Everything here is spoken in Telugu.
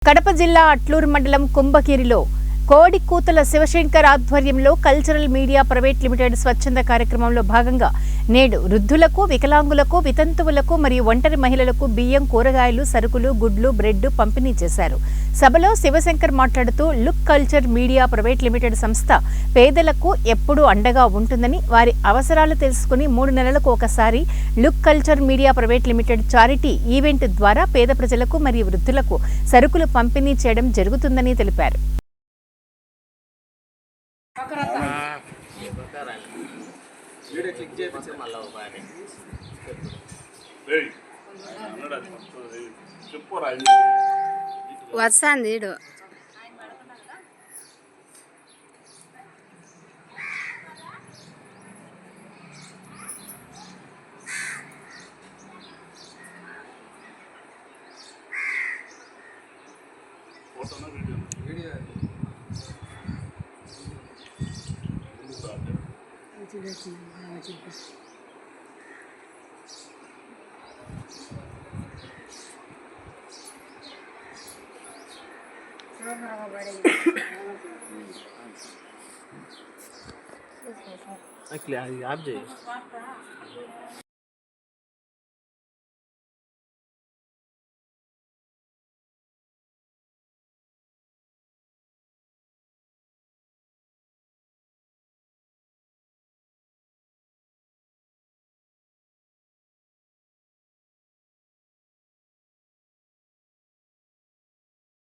కడప జిల్లా అట్లూరు మండలం కుంభగిరిలో కోడికూతల శివశంకర్ ఆధ్వర్యంలో కల్చరల్ మీడియా ప్రైవేట్ లిమిటెడ్ స్వచ్ఛంద కార్యక్రమంలో భాగంగా నేడు వృద్ధులకు, వికలాంగులకు, వితంతువులకు మరియు ఒంటరి మహిళలకు బియ్యం, కూరగాయలు, సరుకులు, గుడ్లు, బ్రెడ్ పంపిణీ చేశారు. సభలో శివశంకర్ మాట్లాడుతూ look culture media private limited సంస్థ పేదలకు ఎప్పుడూ అండగా ఉంటుందని, వారి అవసరాలు తెలుసుకుని 3 నెలలకు ఒకసారి look culture media private limited charity event ద్వారా పేద ప్రజలకు మరియు వృద్ధులకు సరుకులు పంపిణీ చేయడం జరుగుతుందని తెలిపారు. వస్తాంది आप जाइए।